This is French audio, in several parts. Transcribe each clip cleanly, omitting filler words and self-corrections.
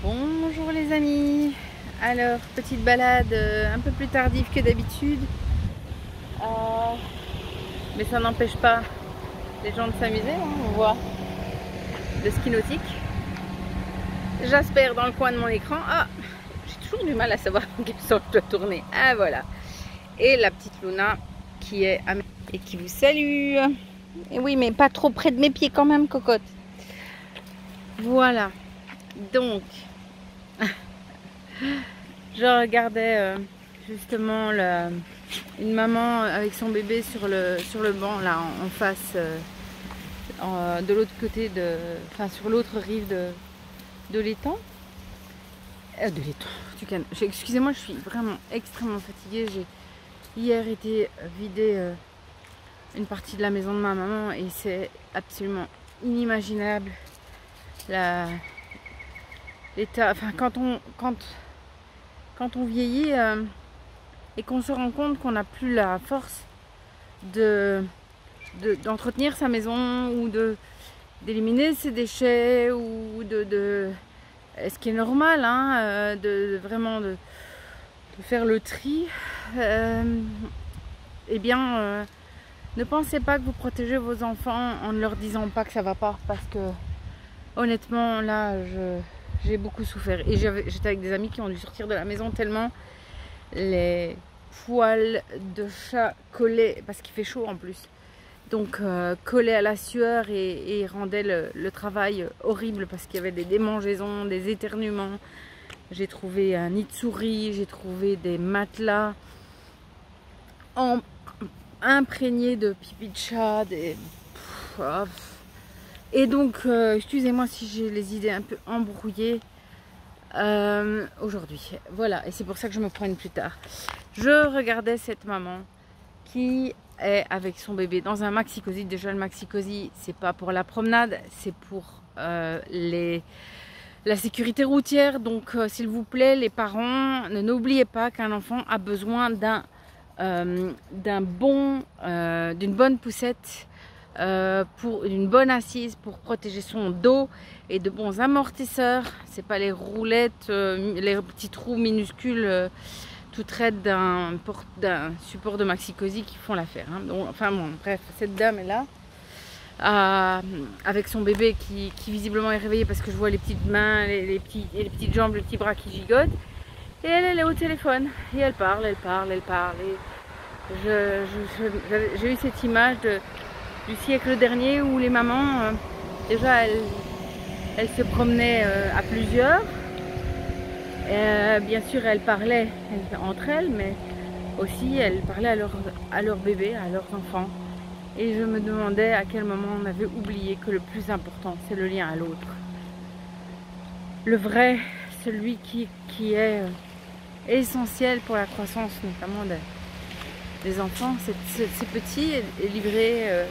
Bonjour les amis. Alors, petite balade un peu plus tardive que d'habitude. Mais ça n'empêche pas les gens de s'amuser, hein. On voit le ski nautique. J'espère dans le coin de mon écran. Ah, j'ai toujours du mal à savoir dans quel sens je dois tourner. Ah voilà. Et la petite Luna qui est à mes... et qui vous salue. Et oui, mais pas trop près de mes pieds quand même, cocotte. Voilà. Donc, je regardais justement une maman avec son bébé sur le banc là en face, de l'autre côté sur l'autre rive de l'étang. De l'étang. Excusez-moi, je suis vraiment extrêmement fatiguée. J'ai hier été vider une partie de la maison de ma maman et c'est absolument inimaginable l'état. Enfin, quand on vieillit et qu'on se rend compte qu'on n'a plus la force d'entretenir sa maison ou d'éliminer ses déchets ou ce qui est normal, hein, vraiment de faire le tri, eh bien, ne pensez pas que vous protégez vos enfants en ne leur disant pas que ça va pas, parce que honnêtement là j'ai beaucoup souffert et j'étais avec des amis qui ont dû sortir de la maison tellement les poils de chat collaient, parce qu'il fait chaud en plus, donc collaient à la sueur et rendaient le travail horrible parce qu'il y avait des démangeaisons, des éternuements. J'ai trouvé un nid de souris, j'ai trouvé des matelas imprégnés de pipi de chat, et donc, excusez-moi si j'ai les idées un peu embrouillées aujourd'hui. Voilà, et c'est pour ça que je me promène plus tard. Je regardais cette maman qui est avec son bébé dans un maxi-cosy. Déjà, le maxi-cosy, c'est pas pour la promenade, c'est pour la sécurité routière. Donc, s'il vous plaît, les parents, n'oubliez pas qu'un enfant a besoin d'une bonne poussette, pour une bonne assise pour protéger son dos et de bons amortisseurs. C'est pas les roulettes, les petits trous minuscules toutes raides d'un support de maxi-cosy qui font l'affaire, hein. Donc, enfin bon, bref, cette dame est là avec son bébé qui visiblement est réveillé parce que je vois les petites mains, les petites jambes, les petits bras qui gigotent, et elle est au téléphone et elle parle et j'ai eu cette image du siècle dernier où les mamans, déjà elles se promenaient à plusieurs. Bien sûr elles parlaient entre elles, mais aussi elles parlaient à leur bébé, à leurs enfants. Et je me demandais à quel moment on avait oublié que le plus important c'est le lien à l'autre. Le vrai, celui qui est essentiel pour la croissance notamment des enfants. C'est petit et livré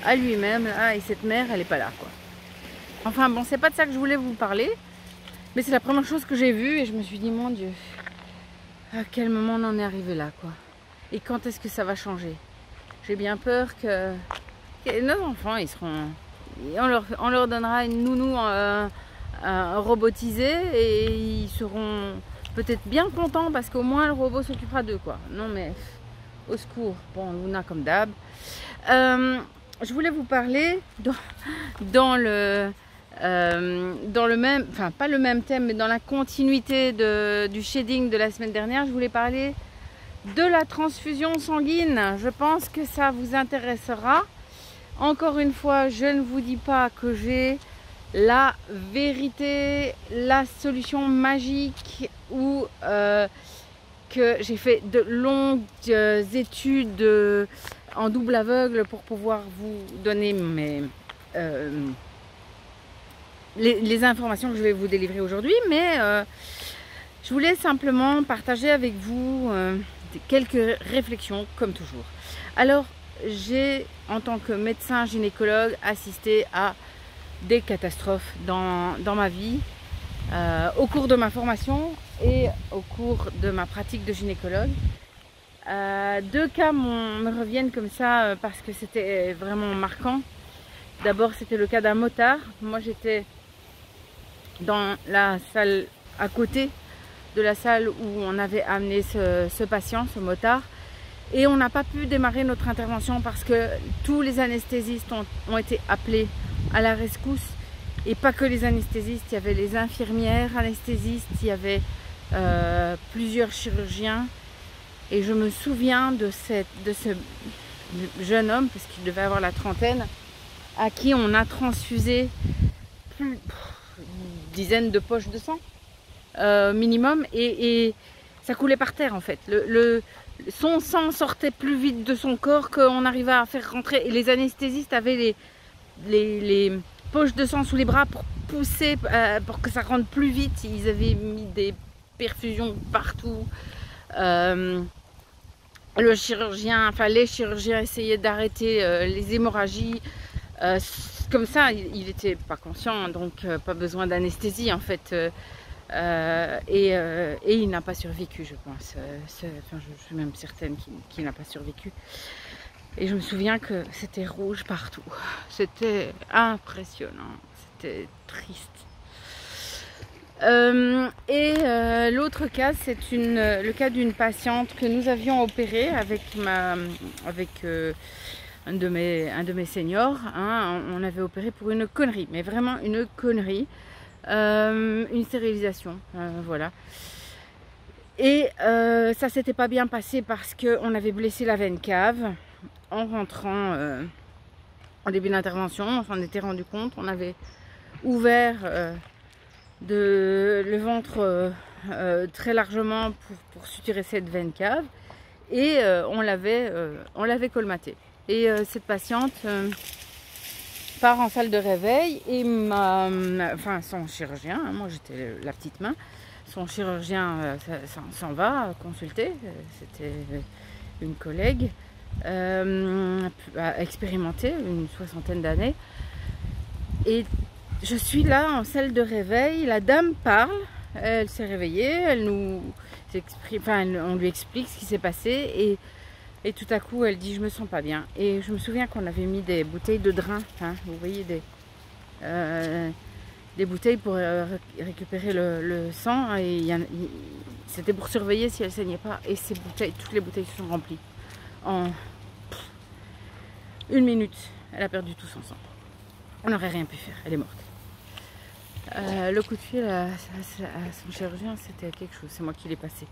à lui-même là, et cette mère elle est pas là quoi. Enfin bon, c'est pas de ça que je voulais vous parler, mais c'est la première chose que j'ai vue et je me suis dit mon Dieu, à quel moment on en est arrivé là quoi, et quand est-ce que ça va changer. J'ai bien peur que nos enfants ils seront, on leur donnera une nounou robotisée et ils seront peut-être bien contents parce qu'au moins le robot s'occupera d'eux quoi. Non mais au secours. Bon, Luna comme d'hab. Je voulais vous parler dans le même, enfin pas le même thème, mais dans la continuité du shading de la semaine dernière. Je voulais parler de la transfusion sanguine. Je pense que ça vous intéressera. Encore une fois, je ne vous dis pas que j'ai la vérité, la solution magique ou que j'ai fait de longues études en double aveugle pour pouvoir vous donner les informations que je vais vous délivrer aujourd'hui, mais je voulais simplement partager avec vous quelques réflexions comme toujours. Alors, j'ai en tant que médecin gynécologue assisté à des catastrophes dans ma vie, au cours de ma formation et au cours de ma pratique de gynécologue. Deux cas me reviennent comme ça parce que c'était vraiment marquant. D'abord, c'était le cas d'un motard. Moi, j'étais dans la salle à côté de la salle où on avait amené ce patient, ce motard. Et on n'a pas pu démarrer notre intervention parce que tous les anesthésistes ont été appelés à la rescousse. Et pas que les anesthésistes, il y avait les infirmières anesthésistes, il y avait plusieurs chirurgiens. Et je me souviens de ce jeune homme, parce qu'il devait avoir la trentaine, à qui on a transfusé une dizaine de poches de sang minimum. Et ça coulait par terre en fait. Son sang sortait plus vite de son corps qu'on arrivait à faire rentrer. Et les anesthésistes avaient les poches de sang sous les bras pour pousser, pour que ça rentre plus vite. Ils avaient mis des perfusions partout. Le chirurgien, enfin les chirurgiens essayaient d'arrêter les hémorragies. Comme ça, il n'était pas conscient, donc pas besoin d'anesthésie en fait. Et il n'a pas survécu, je pense. Enfin, je suis même certaine qu'il n'a pas survécu. Et je me souviens que c'était rouge partout. C'était impressionnant. C'était triste. L'autre cas, c'est le cas d'une patiente que nous avions opérée avec un de mes seniors. Hein. On avait opéré pour une connerie, mais vraiment une connerie. Une stérilisation, voilà. Et ça s'était pas bien passé parce qu'on avait blessé la veine cave en rentrant en début d'intervention. On s'en était rendu compte. On avait ouvert le ventre très largement pour suturer cette veine cave et on l'avait colmatée. Et cette patiente part en salle de réveil et son chirurgien, hein, moi j'étais la petite main, son chirurgien s'en va consulter, c'était une collègue expérimentée, une 60aine d'années, et je suis là en salle de réveil, la dame parle, elle s'est réveillée, elle nous exprime, on lui explique ce qui s'est passé et tout à coup elle dit je me sens pas bien. Et je me souviens qu'on avait mis des bouteilles de drain, hein, vous voyez des bouteilles pour récupérer le sang, et c'était pour surveiller si elle saignait pas, et ces bouteilles, toutes les bouteilles se sont remplies en 1 minute. Elle a perdu tout son sang, on n'aurait rien pu faire, elle est morte. Le coup de fil à son chirurgien, c'était quelque chose, c'est moi qui l'ai passé.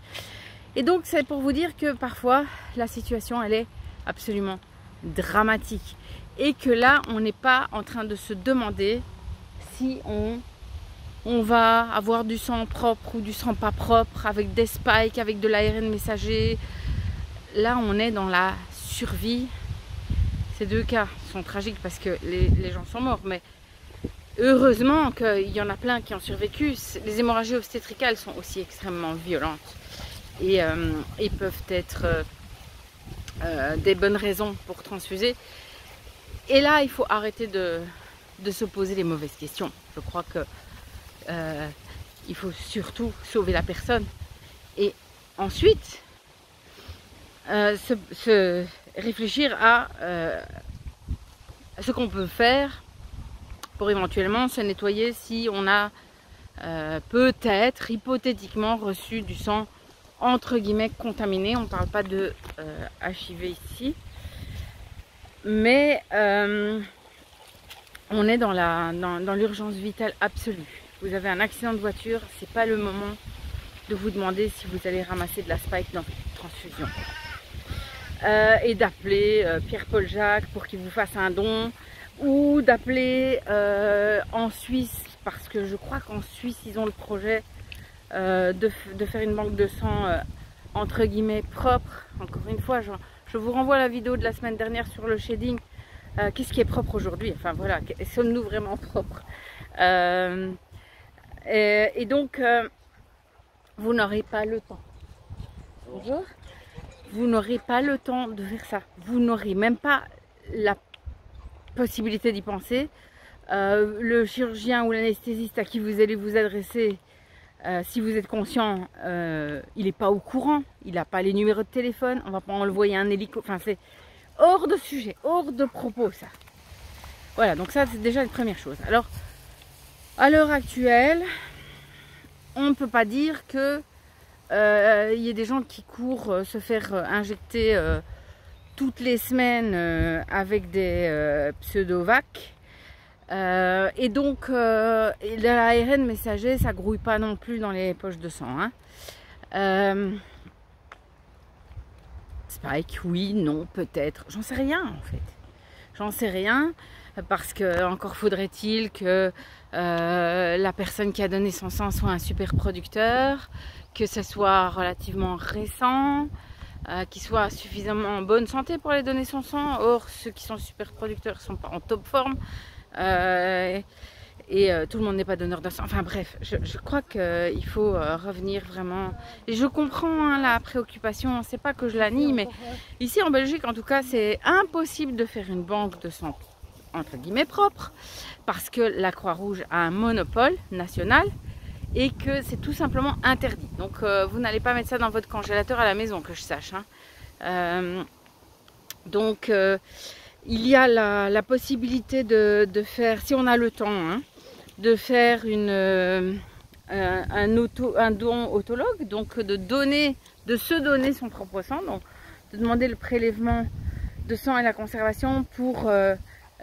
Et donc c'est pour vous dire que parfois la situation elle est absolument dramatique et que là on n'est pas en train de se demander si on va avoir du sang propre ou du sang pas propre, avec des spikes, avec de l'ARN messager. Là on est dans la survie. Ces deux cas sont tragiques parce que les gens sont morts, mais heureusement qu'il y en a plein qui ont survécu. Les hémorragies obstétricales sont aussi extrêmement violentes. Et peuvent être des bonnes raisons pour transfuser. Et là, il faut arrêter de se poser les mauvaises questions. Je crois que il faut surtout sauver la personne. Et ensuite, se réfléchir à ce qu'on peut faire pour éventuellement se nettoyer si on a peut-être, hypothétiquement, reçu du sang entre guillemets contaminé. On ne parle pas de HIV ici, mais on est dans l'urgence vitale absolue. Vous avez un accident de voiture, c'est pas le moment de vous demander si vous allez ramasser de la spike dans votre transfusion, et d'appeler Pierre-Paul Jacques pour qu'il vous fasse un don, ou d'appeler en Suisse, parce que je crois qu'en Suisse ils ont le projet de faire une banque de sang entre guillemets propre. Encore une fois, je vous renvoie à la vidéo de la semaine dernière sur le shading. Qu'est-ce qui est propre aujourd'hui? Enfin voilà, sommes-nous vraiment propres? Et donc vous n'aurez pas le temps. Bonjour. Vous n'aurez pas le temps de faire ça. Vous n'aurez même pas la possibilité d'y penser. Le chirurgien ou l'anesthésiste à qui vous allez vous adresser, si vous êtes conscient, il n'est pas au courant, il n'a pas les numéros de téléphone, on va pas envoyer un hélico, enfin c'est hors de sujet, hors de propos ça. Voilà, donc ça c'est déjà une première chose. Alors, À l'heure actuelle, on ne peut pas dire que y ait des gens qui courent se faire injecter toutes les semaines avec des pseudo-vacs. Et donc, l'ARN messager, ça grouille pas non plus dans les poches de sang. Hein. Spike, oui, non, peut-être. J'en sais rien en fait. J'en sais rien parce que encore faudrait-il que la personne qui a donné son sang soit un super producteur, que ce soit relativement récent, qu'il soit suffisamment en bonne santé pour aller donner son sang. Or, ceux qui sont super producteurs ne sont pas en top forme. Tout le monde n'est pas donneur de sang. Enfin bref, je crois qu'il faut revenir vraiment. Et je comprends hein, la préoccupation, c'est pas que je la nie, mais ici en Belgique en tout cas, c'est impossible de faire une banque de sang entre guillemets propre parce que la Croix-Rouge a un monopole national et que c'est tout simplement interdit. Donc vous n'allez pas mettre ça dans votre congélateur à la maison, que je sache. Hein. Il y a la possibilité de faire, si on a le temps, hein, de faire un don autologue, donc de se donner son propre sang, donc de demander le prélèvement de sang et la conservation pour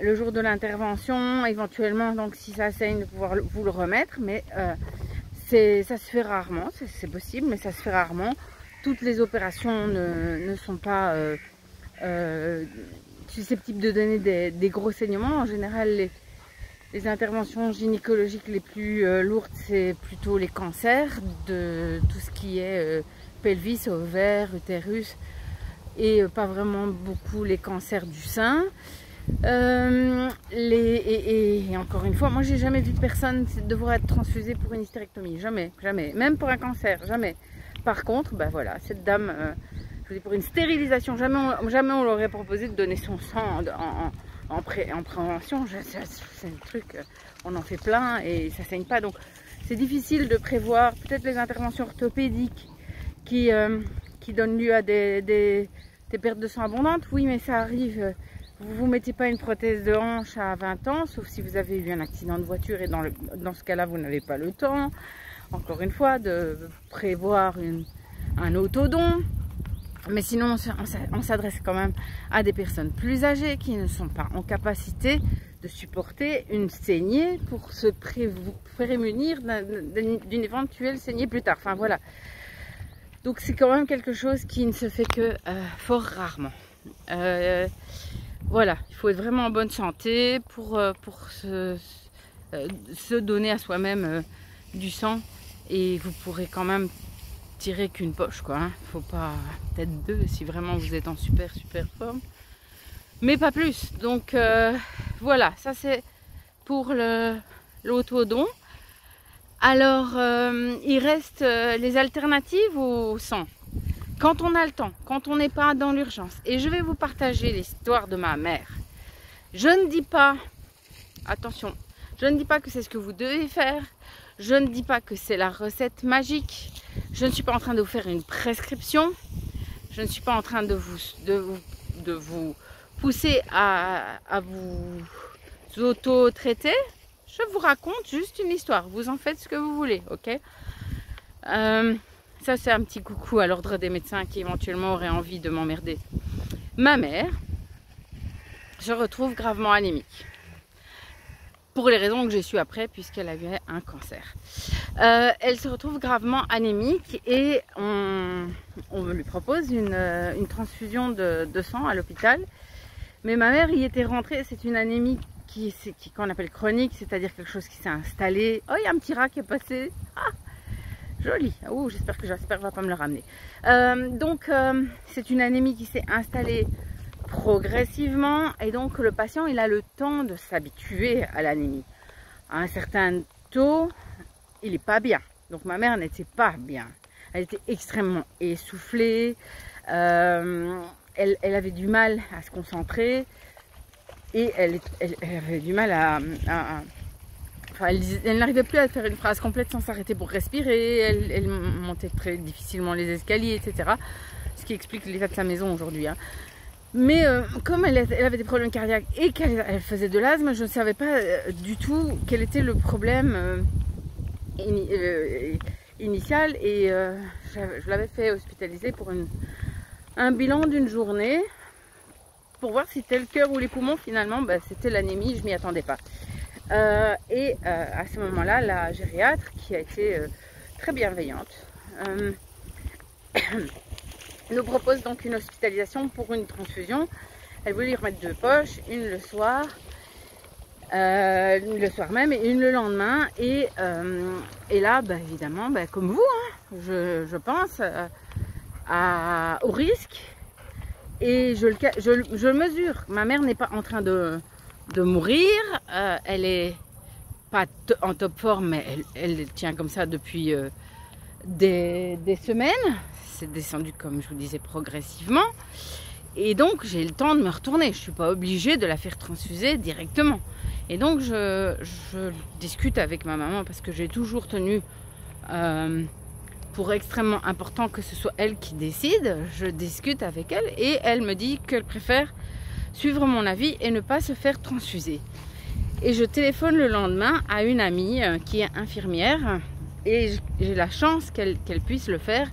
le jour de l'intervention, éventuellement, donc si ça saigne, de pouvoir vous le remettre, mais ça se fait rarement, c'est possible, mais ça se fait rarement. Toutes les opérations ne sont pas susceptibles de donner des gros saignements. En général, les interventions gynécologiques les plus lourdes, c'est plutôt les cancers de tout ce qui est pelvis, ovaire, utérus, et pas vraiment beaucoup les cancers du sein. Et encore une fois, moi j'ai jamais vu de personne devoir être transfusée pour une hystérectomie, jamais, jamais, même pour un cancer, jamais. Par contre, ben voilà, cette dame, je vous dis, pour une stérilisation, jamais on leur aurait proposé de donner son sang en prévention. C'est un truc, on en fait plein et ça saigne pas, donc c'est difficile de prévoir. Peut-être les interventions orthopédiques qui donnent lieu à des pertes de sang abondantes, oui, mais ça arrive. Vous ne vous mettez pas une prothèse de hanche à 20 ans, sauf si vous avez eu un accident de voiture et dans ce cas-là, vous n'avez pas le temps, encore une fois, de prévoir un autodon. Mais sinon, on s'adresse quand même à des personnes plus âgées qui ne sont pas en capacité de supporter une saignée pour se prémunir d'une éventuelle saignée plus tard. Enfin voilà. Donc c'est quand même quelque chose qui ne se fait que fort rarement. Voilà, il faut être vraiment en bonne santé pour se donner à soi-même du sang, et vous pourrez quand même tirer qu'une poche, quoi. Hein. Faut pas, peut-être deux si vraiment vous êtes en super forme, mais pas plus. Donc voilà, ça c'est pour l'autodon. Alors il reste les alternatives au sang. Quand on a le temps, quand on n'est pas dans l'urgence. Et je vais vous partager l'histoire de ma mère. Je ne dis pas, attention, je ne dis pas que c'est ce que vous devez faire. Je ne dis pas que c'est la recette magique. Je ne suis pas en train de vous faire une prescription. Je ne suis pas en train de vous pousser à vous auto-traiter. Je vous raconte juste une histoire. Vous en faites ce que vous voulez, ok ? Ça, c'est un petit coucou à l'ordre des médecins qui éventuellement auraient envie de m'emmerder. Ma mère se retrouve gravement anémique. Pour les raisons que j'ai su après, puisqu'elle avait un cancer. Elle se retrouve gravement anémique et on lui propose une transfusion de sang à l'hôpital. Mais ma mère y était rentrée. C'est une anémie qu'on appelle chronique, c'est-à-dire quelque chose qui s'est installé. Oh, il y a un petit rat qui est passé. Ah, joli. Oh, j'espère que Jasper va pas me le ramener. C'est une anémie qui s'est installée progressivement, et donc le patient il a le temps de s'habituer à l'anémie. À un certain taux, il n'est pas bien. Donc ma mère n'était pas bien. Elle était extrêmement essoufflée. Elle avait du mal à se concentrer et elle avait du mal elle n'arrivait plus à faire une phrase complète sans s'arrêter pour respirer. Elle montait très difficilement les escaliers, etc. Ce qui explique l'état de sa maison aujourd'hui. Hein. Mais comme elle avait des problèmes cardiaques et qu'elle faisait de l'asthme, je ne savais pas du tout quel était le problème initial. Et je l'avais fait hospitaliser pour un bilan d'une journée pour voir si c'était le cœur ou les poumons. Finalement, bah, c'était l'anémie, je m'y attendais pas. À ce moment-là, la gériatre, qui a été très bienveillante, nous propose donc une hospitalisation pour une transfusion. Elle voulait y remettre 2 poches, une le soir même et une le lendemain. Et là, bah, évidemment, bah, comme vous, hein, je pense au risque. Et je le mesure. Ma mère n'est pas en train de mourir. Elle est pas en top forme, mais elle tient comme ça depuis des semaines. C'est descendu, comme je vous disais, progressivement. Et donc, j'ai le temps de me retourner. Je ne suis pas obligée de la faire transfuser directement. Et donc, je discute avec ma maman parce que j'ai toujours tenu pour extrêmement important que ce soit elle qui décide. Je discute avec elle et elle me dit qu'elle préfère suivre mon avis et ne pas se faire transfuser. Et je téléphone le lendemain à une amie qui est infirmière et j'ai la chance qu'elle puisse le faire.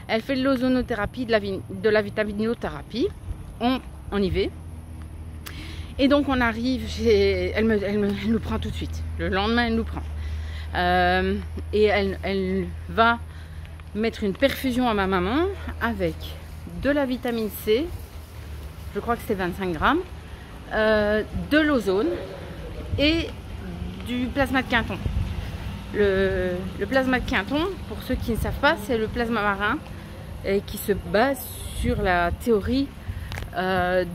Elle fait de l'ozonothérapie, de la vitaminothérapie en IV. Et donc on arrive, elle nous prend tout de suite. Le lendemain, elle nous prend. Et elle va mettre une perfusion à ma maman avec de la vitamine C, je crois que c'était 25 grammes, de l'ozone et du plasma de Quinton. Le plasma de Quinton, pour ceux qui ne savent pas, c'est le plasma marin et qui se base sur la théorie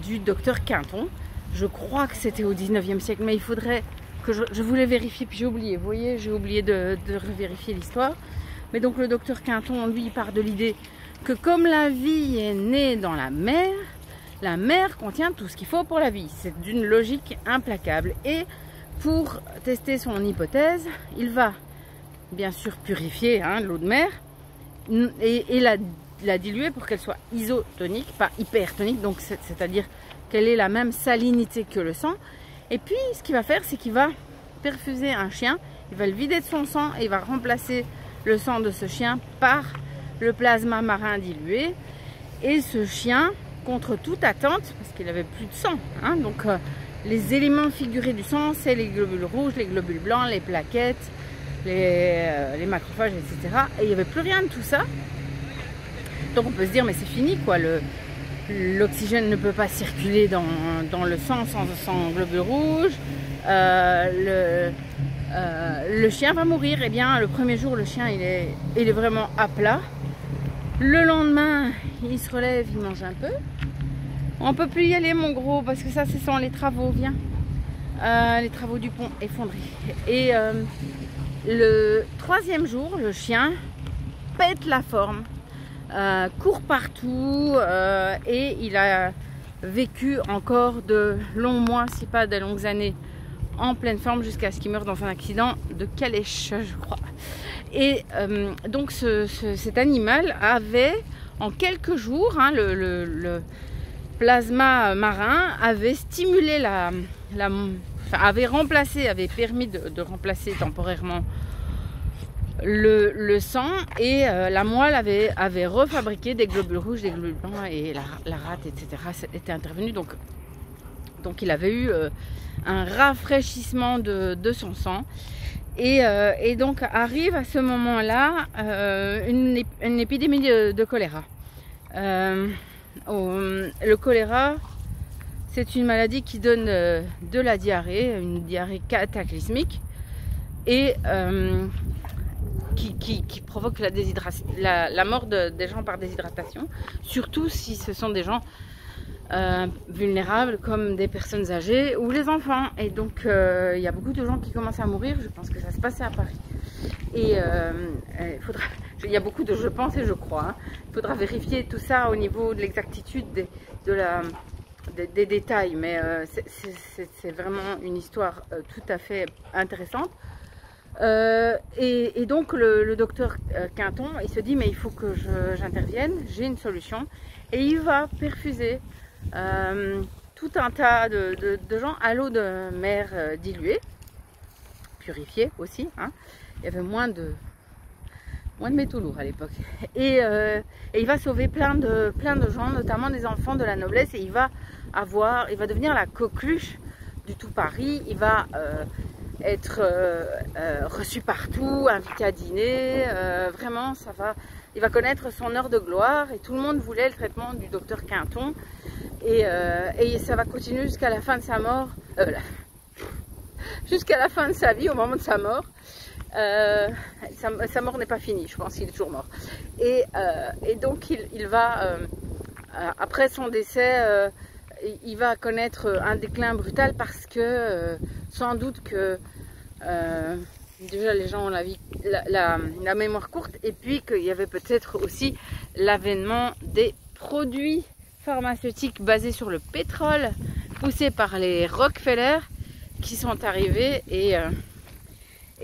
du docteur Quinton. Je crois que c'était au 19e siècle, mais il faudrait que je voulais vérifier, puis j'ai oublié. Vous voyez, j'ai oublié de vérifier l'histoire. Mais donc le docteur Quinton, lui, part de l'idée que comme la vie est née dans la mer contient tout ce qu'il faut pour la vie. C'est d'une logique implacable. Et pour tester son hypothèse, il va bien sûr purifier l'eau de mer et la diluer pour qu'elle soit isotonique, pas hypertonique, donc c'est-à-dire qu'elle ait la même salinité que le sang. Et puis ce qu'il va faire, c'est qu'il va perfuser un chien, il va le vider de son sang et il va remplacer le sang de ce chien par le plasma marin dilué. Et ce chien, contre toute attente, parce qu'il n'avait plus de sang, donc les éléments figurés du sang, c'est les globules rouges, les globules blancs, les plaquettes, les macrophages, etc. Et il n'y avait plus rien de tout ça. Donc on peut se dire, mais c'est fini, quoi. L'oxygène ne peut pas circuler dans le sang sans globules rouges. Le chien va mourir. Eh bien, le premier jour, le chien, il est vraiment à plat. Le lendemain, il se relève, il mange un peu. On peut plus y aller, mon gros, parce que ça, ce sont les travaux. Viens. Les travaux du pont effondré. Et le 3e jour, le chien pète la forme, court partout et il a vécu encore de longs mois, si pas de longues années, en pleine forme jusqu'à ce qu'il meure dans un accident de calèche, je crois. Et donc cet animal avait en quelques jours, le plasma marin avait stimulé avait permis de remplacer temporairement le sang, et la moelle avait refabriqué des globules rouges, des globules blancs, et la rate, etc. était intervenue. Donc il avait eu un rafraîchissement de son sang. Et donc arrive à ce moment-là une épidémie de choléra. Le choléra, c'est une maladie qui donne de la diarrhée, une diarrhée cataclysmique, et qui provoque la mort des gens par déshydratation, surtout si ce sont des gens vulnérables comme des personnes âgées ou les enfants. Et donc il y a beaucoup de gens qui commencent à mourir. Je pense que ça se passait à Paris. Et il y a beaucoup de je pense et je crois. Il faudra vérifier tout ça au niveau de l'exactitude des détails, mais c'est vraiment une histoire tout à fait intéressante. Et donc le docteur Quinton, il se dit, mais il faut que j'intervienne, j'ai une solution. Et il va perfuser tout un tas de gens à l'eau de mer diluée, purifiée aussi, hein. Il y avait moins de métaux lourds à l'époque. Et il va sauver plein de gens, notamment des enfants de la noblesse, et il va devenir la coqueluche du tout Paris. Il va être reçu partout, invité à dîner, vraiment il va connaître son heure de gloire, et tout le monde voulait le traitement du docteur Quinton, et ça va continuer jusqu'à la fin de sa mort, jusqu'à la fin de sa vie, au moment de sa mort. Sa mort n'est pas finie, je pense qu'il est toujours mort, et donc il va après son décès, il va connaître un déclin brutal, parce que sans doute que déjà les gens ont la mémoire courte, et puis qu'il y avait peut-être aussi l'avènement des produits pharmaceutiques basés sur le pétrole, poussés par les Rockefeller, qui sont arrivés, et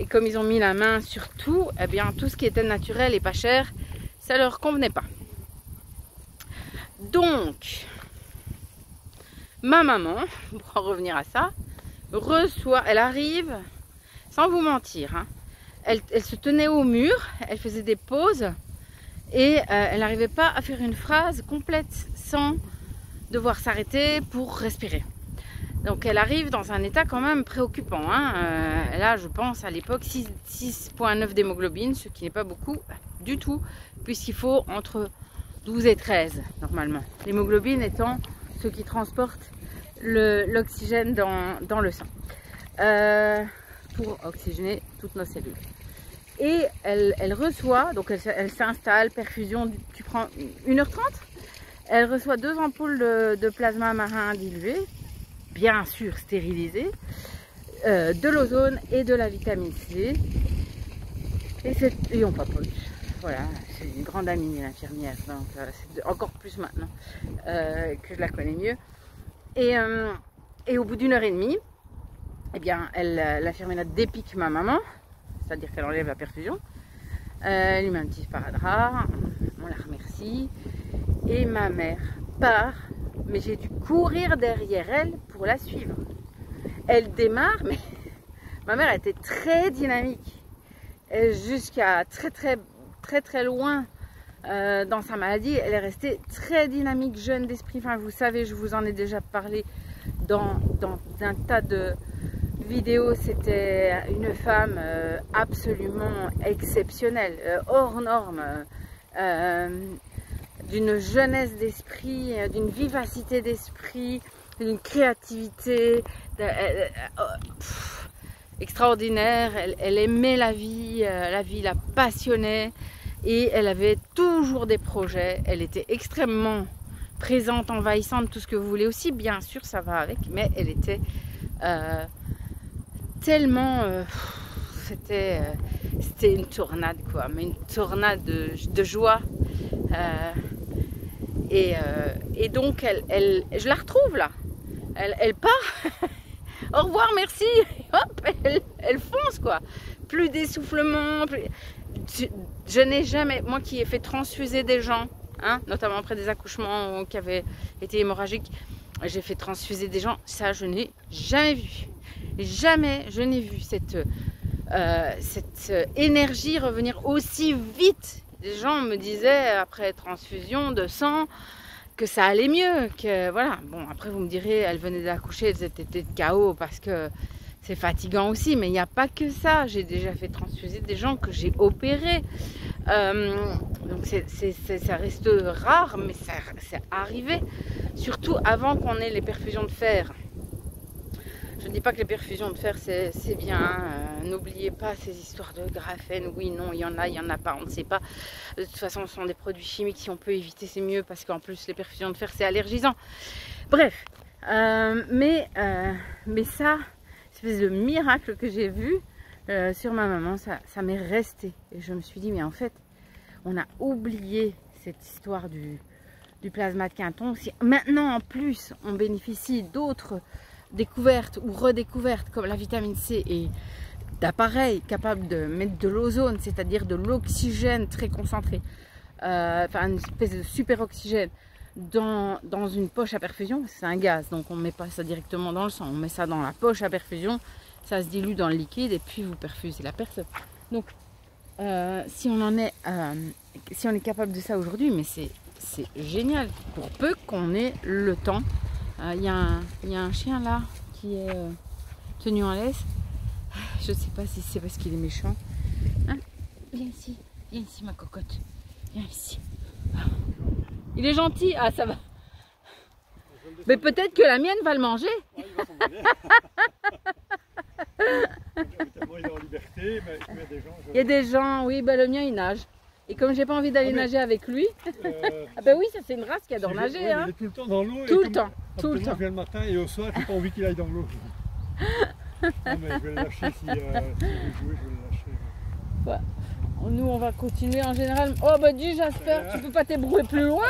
comme ils ont mis la main sur tout, eh bien tout ce qui était naturel et pas cher, ça leur convenait pas. Donc ma maman, pour en revenir à ça, elle arrive, sans vous mentir, hein, elle se tenait au mur, elle faisait des pauses, et elle n'arrivait pas à faire une phrase complète sans devoir s'arrêter pour respirer. Donc elle arrive dans un état quand même préoccupant, hein. Là je pense à l'époque 6,9 d'hémoglobine, ce qui n'est pas beaucoup du tout, puisqu'il faut entre 12 et 13 normalement. L'hémoglobine étant ce qui transporte l'oxygène dans le sang, pour oxygéner toutes nos cellules. Et elle reçoit, donc elle s'installe, perfusion, tu prends 1h30, elle reçoit 2 ampoules de plasma marin dilué, bien sûr stérilisé, de l'ozone et de la vitamine C, et on papote. Voilà, c'est une grande amie, l'infirmière, donc c'est encore plus maintenant que je la connais mieux. Et au bout d'1h30, eh bien, l'infirmière dépique ma maman, c'est-à-dire qu'elle enlève la perfusion, elle lui met un petit sparadrap, on la remercie, et ma mère part, mais j'ai dû courir derrière elle pour la suivre. Elle démarre, mais ma mère était très dynamique, jusqu'à très loin dans sa maladie. Elle est restée très dynamique, jeune d'esprit. Enfin, vous savez, je vous en ai déjà parlé dans un tas de vidéos. C'était une femme absolument exceptionnelle, hors norme, d'une jeunesse d'esprit, d'une vivacité d'esprit, d'une créativité extraordinaire. Elle aimait la vie la passionnait, et elle avait toujours des projets. Elle était extrêmement présente, envahissante, tout ce que vous voulez aussi, bien sûr, ça va avec, mais elle était tellement... c'était une tornade, quoi, mais une tornade de joie. Et donc, je la retrouve là. Elle part. Au revoir, merci. Hop, elle fonce, quoi. Plus d'essoufflement. Je n'ai jamais, moi qui ai fait transfuser des gens, hein, notamment après des accouchements qui avaient été hémorragiques, j'ai fait transfuser des gens. Ça, je n'ai jamais vu. Jamais je n'ai vu cette énergie revenir aussi vite. Les gens me disaient après transfusion de sang que ça allait mieux, que voilà. Bon, après vous me direz, elles venaient d'accoucher, elles étaient de KO parce que c'est fatigant aussi, mais il n'y a pas que ça. J'ai déjà fait transfuser des gens que j'ai opérés, donc ça reste rare, mais c'est arrivé, surtout avant qu'on ait les perfusions de fer. Je ne dis pas que les perfusions de fer c'est bien, n'oubliez pas ces histoires de graphène, oui, non, il y en a pas, on ne sait pas. De toute façon, ce sont des produits chimiques, si on peut éviter c'est mieux, parce qu'en plus les perfusions de fer c'est allergisant. Bref, mais ça, espèce de miracle que j'ai vu sur ma maman, ça m'est resté. Et je me suis dit, mais en fait, on a oublié cette histoire du plasma de Quinton. Si maintenant en plus on bénéficie d'autres découvertes ou redécouvertes comme la vitamine C et d'appareils capables de mettre de l'ozone, c'est-à-dire de l'oxygène très concentré, enfin une espèce de super oxygène dans une poche à perfusion. C'est un gaz, donc on ne met pas ça directement dans le sang. On met ça dans la poche à perfusion, ça se dilue dans le liquide et puis vous perfusez la personne. Donc si on est capable de ça aujourd'hui, mais c'est génial, pour peu qu'on ait le temps. Il y a un chien là qui est tenu en laisse. Je ne sais pas si c'est parce qu'il est méchant. Hein, viens ici ma cocotte. Viens ici. Il est gentil. Ah, ça va. Mais peut-être que la mienne va le manger. Il va s'en aller. Il est en liberté, mais il y a des gens. Oui, bah, le mien il nage. Et comme j'ai pas envie d'aller nager avec lui, ah bah oui, ça c'est une race qui adore nager. Ouais, hein. il est tout le temps dans l'eau. Tout le temps. Je viens le matin et au soir, j'ai pas envie qu'il aille dans l'eau. Non, mais je vais le lâcher si veut jouer, je vais le lâcher. Ouais. Nous on va continuer en général. Oh bah dis Jasper, tu peux pas t'ébrouer plus loin.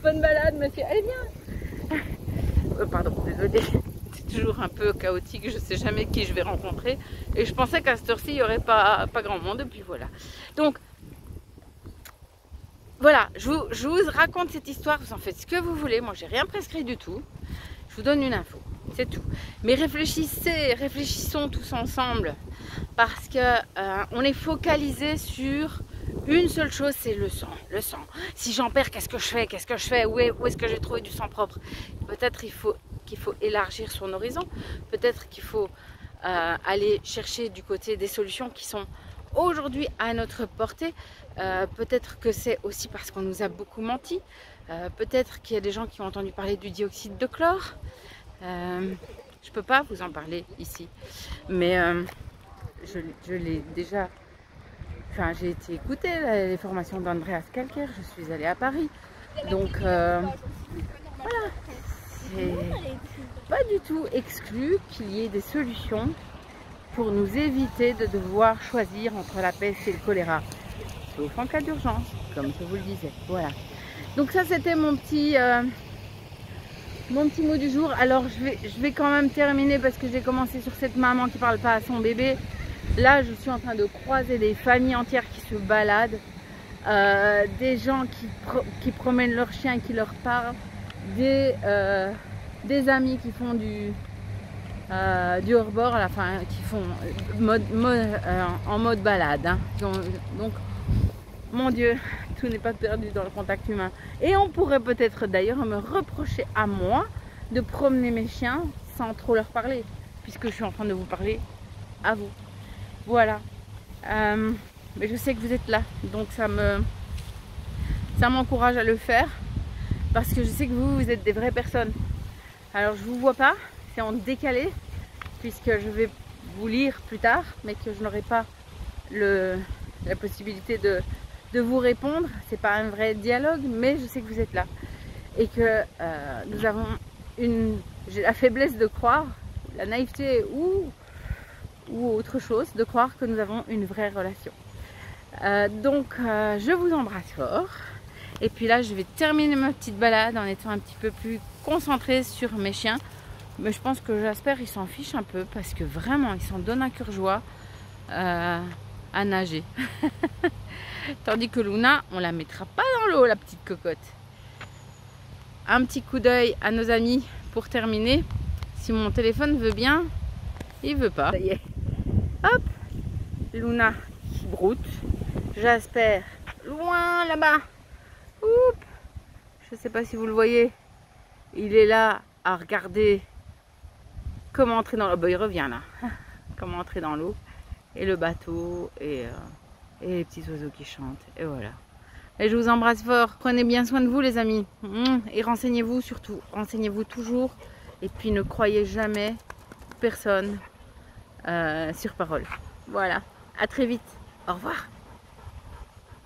Bonne balade monsieur. Allez viens. Pardon, désolée. C'est toujours un peu chaotique, je sais jamais qui je vais rencontrer. Et je pensais qu'à cette heure-ci, il n'y aurait pas grand monde. Et puis voilà. Donc, voilà, je vous raconte cette histoire. Vous en faites ce que vous voulez. Moi, j'ai rien prescrit du tout. Je vous donne une info. C'est tout. Mais réfléchissons tous ensemble. Parce que on est focalisé sur une seule chose, c'est le sang. Le sang. Si j'en perds, qu'est-ce que je fais? Où est-ce que j'ai trouvé du sang propre? Peut-être qu'il faut élargir son horizon. Peut-être qu'il faut aller chercher du côté des solutions qui sont aujourd'hui à notre portée. Peut-être que c'est aussi parce qu'on nous a beaucoup menti. Peut-être qu'il y a des gens qui ont entendu parler du dioxyde de chlore. Je peux pas vous en parler ici, mais je l'ai déjà. Enfin, j'ai été écouter les formations d'Andreas Kalker. Je suis allée à Paris, donc voilà. C'est pas du tout exclu qu'il y ait des solutions pour nous éviter de devoir choisir entre la peste et le choléra, sauf en cas d'urgence, comme je vous le disais. Voilà. Donc ça, c'était mon petit mot du jour. Alors je vais quand même terminer parce que j'ai commencé sur cette maman qui parle pas à son bébé. Là, je suis en train de croiser des familles entières qui se baladent, des gens qui promènent leurs chiens et qui leur parlent, des amis qui font du hors-bord, enfin qui font en mode balade. Hein. Donc, mon Dieu, tout n'est pas perdu dans le contact humain. Et on pourrait peut-être d'ailleurs me reprocher à moi de promener mes chiens sans trop leur parler, puisque je suis en train de vous parler à vous. Voilà. Mais je sais que vous êtes là, donc ça m'encourage à le faire, parce que je sais que vous êtes des vraies personnes. Alors je vous vois pas, c'est en décalé, puisque je vais vous lire plus tard, mais que je n'aurai pas la possibilité de vous répondre. C'est pas un vrai dialogue, mais je sais que vous êtes là et que nous avons j'ai la faiblesse de croire, la naïveté ou autre chose, de croire que nous avons une vraie relation. Donc je vous embrasse fort, et puis là je vais terminer ma petite balade en étant un petit peu plus concentrée sur mes chiens. Mais je pense que Jasper il s'en fiche un peu, parce que vraiment il s'en donne à cœur joie à nager. Tandis que Luna, on la mettra pas dans l'eau, la petite cocotte. Un petit coup d'œil à nos amis pour terminer. Si mon téléphone veut bien, il veut pas. Ça y est. Hop, Luna qui broute. Jasper loin là-bas. Oups. Je sais pas si vous le voyez. Il est là à regarder comment entrer dans l'eau. Bah, il revient là. Comment entrer dans l'eau. Et le bateau et les petits oiseaux qui chantent. Et voilà. Et je vous embrasse fort. Prenez bien soin de vous les amis. Et renseignez-vous surtout. Renseignez-vous toujours. Et puis ne croyez jamais personne sur parole. Voilà. À très vite. Au revoir.